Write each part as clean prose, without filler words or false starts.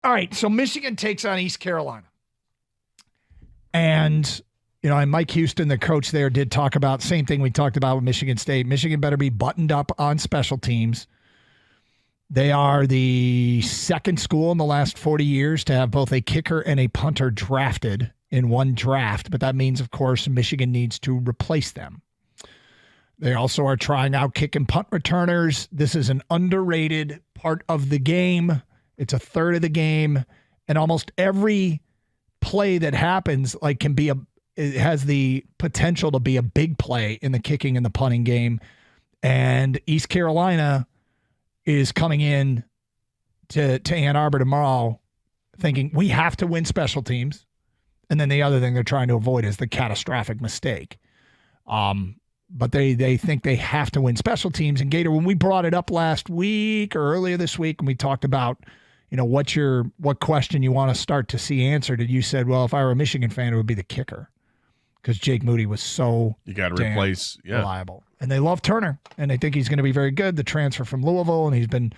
All right, so Michigan takes on East Carolina. And, and Mike Houston, the coach there, did talk about same thing we talked about with Michigan State. Michigan better be buttoned up on special teams. They are the second school in the last 40 years to have both a kicker and a punter drafted in one draft. But that means, of course, Michigan needs to replace them. They also are trying out kick and punt returners. This is an underrated part of the game. It's a third of the game. And almost every play that happens it has the potential to be a big play in the kicking and the punting game. And East Carolina is coming in to Ann Arbor tomorrow thinking we have to win special teams. And then the other thing they're trying to avoid is the catastrophic mistake. But they think they have to win special teams. And Gator, when we brought it up last week or earlier this week, and we talked about, what question you want to start to see answered, and you said, well, if I were a Michigan fan, it would be the kicker because Jake Moody was so you got to replace reliable. And they love Turner, and they think he's going to be very good. The transfer from Louisville, and he's been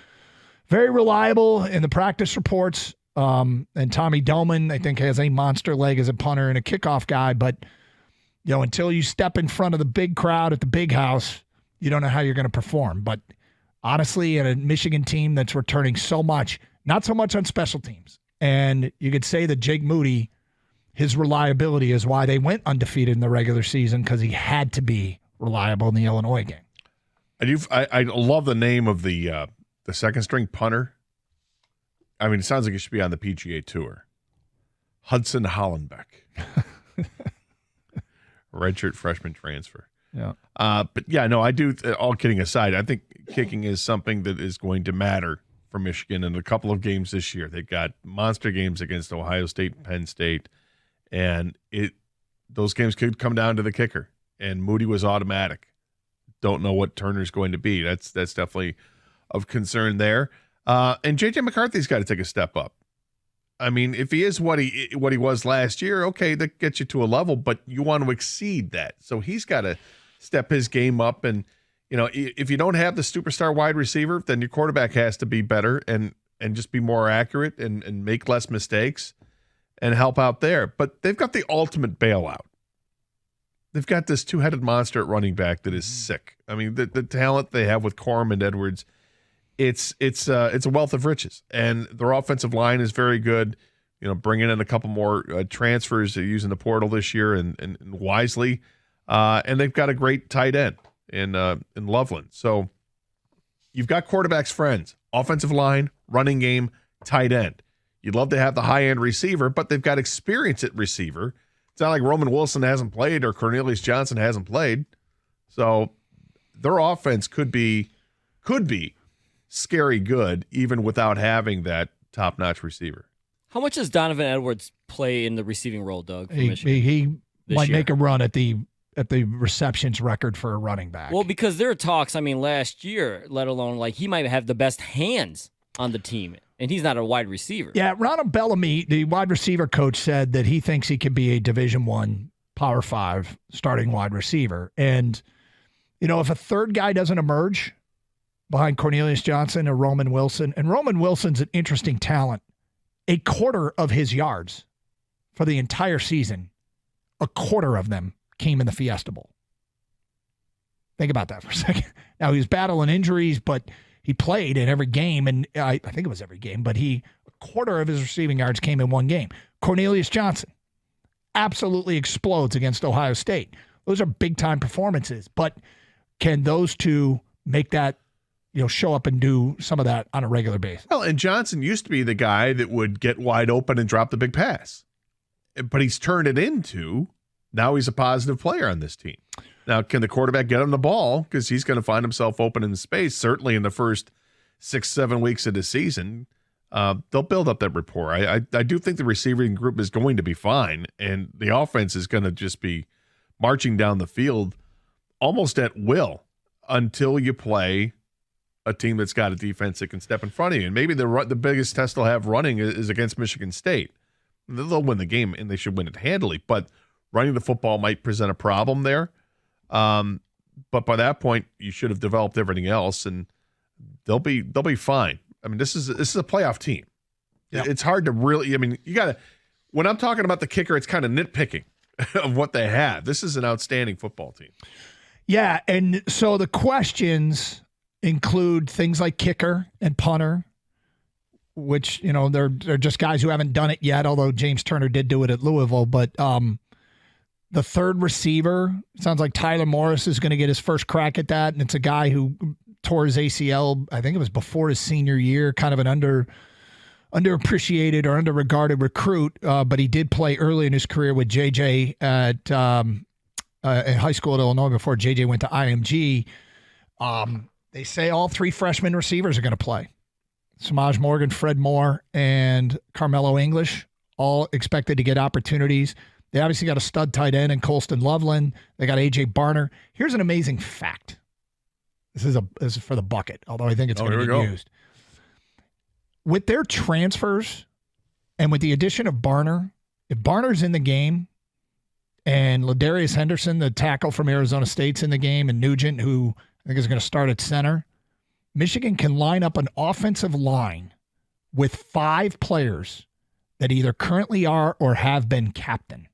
very reliable in the practice reports. And Tommy Doman, I think, has a monster leg as a punter and a kickoff guy, but until you step in front of the big crowd at the big house, you don't know how you're going to perform. But honestly, in a Michigan team that's returning so much, not so much on special teams. And you could say that Jake Moody, his reliability is why they went undefeated in the regular season because he had to be reliable in the Illinois game. I love the name of the second string punter. I mean, it sounds like it should be on the PGA Tour. Hudson Hollenbeck. Redshirt freshman transfer. Yeah. But yeah, no, I do. All kidding aside, I think kicking is something that is going to matter for Michigan in a couple of games this year. They've got monster games against Ohio State and Penn State, and those games could come down to the kicker. And Moody was automatic. Don't know what Turner's going to be. That's definitely of concern there. And J.J. McCarthy's got to take a step up. I mean, if he is what he was last year, okay, that gets you to a level, but you want to exceed that. So he's got to step his game up. And, if you don't have the superstar wide receiver, then your quarterback has to be better and just be more accurate and make less mistakes and help out there. But they've got the ultimate bailout. They've got this two-headed monster at running back that is sick. I mean, the talent they have with Corum and Edwards, it's a wealth of riches, and their offensive line is very good. Bringing in a couple more transfers using the portal this year and wisely, and they've got a great tight end in Loveland. So you've got quarterbacks' friends, offensive line, running game, tight end. You'd love to have the high end receiver, but they've got experience at receiver. It's not like Roman Wilson hasn't played or Cornelius Johnson hasn't played. So their offense could be scary good even without having that top-notch receiver. How much does Donovan Edwards play in the receiving role, Doug? For he might make a run at the receptions record for a running back. Well, because there are talks, last year, let alone he might have the best hands on the team, and he's not a wide receiver. Yeah, Ronald Bellamy, the wide receiver coach, said that he thinks he could be a Division I Power 5 starting wide receiver. And, if a third guy doesn't emerge behind Cornelius Johnson or Roman Wilson. And Roman Wilson's an interesting talent. A quarter of his yards for the entire season, a quarter of them came in the Fiesta Bowl. Think about that for a second. Now, he was battling injuries, but he played in every game, and I think it was every game, but a quarter of his receiving yards came in one game. Cornelius Johnson absolutely explodes against Ohio State. Those are big-time performances, but can those two make that show up and do some of that on a regular basis? Well, and Johnson used to be the guy that would get wide open and drop the big pass. But he's turned it into, now he's a positive player on this team. Now, can the quarterback get him the ball? Because he's going to find himself open in space, certainly in the first 6-7 weeks of the season. They'll build up that rapport. I do think the receiving group is going to be fine, and the offense is going to just be marching down the field almost at will until you play a team that's got a defense that can step in front of you. And maybe the biggest test they'll have running is against Michigan State. They'll win the game, and they should win it handily. But running the football might present a problem there. But by that point, you should have developed everything else, and they'll be fine. I mean, this is a playoff team. Yep. It's hard to really, I mean, you got to, when I'm talking about the kicker, it's kind of nitpicking of what they have. This is an outstanding football team. Yeah, and so the questions include things like kicker and punter, which, you know, they're just guys who haven't done it yet, although James Turner did do it at Louisville. But the third receiver, sounds like Tyler Morris is going to get his first crack at that, and it's a guy who tore his ACL, I think it was before his senior year, kind of an underappreciated or underregarded recruit, but he did play early in his career with JJ at in high school at Illinois before JJ went to IMG. They say all three freshman receivers are going to play. Samaj Morgan, Fred Moore, and Carmelo English, all expected to get opportunities. They obviously got a stud tight end in Colston Loveland. They got A.J. Barner. Here's an amazing fact. This is for the bucket, although I think it's going to get used. With their transfers and with the addition of Barner, if Barner's in the game and Ladarius Henderson, the tackle from Arizona State's in the game, and Nugent, who I think is going to start at center, Michigan can line up an offensive line with 5 players that either currently are or have been captain.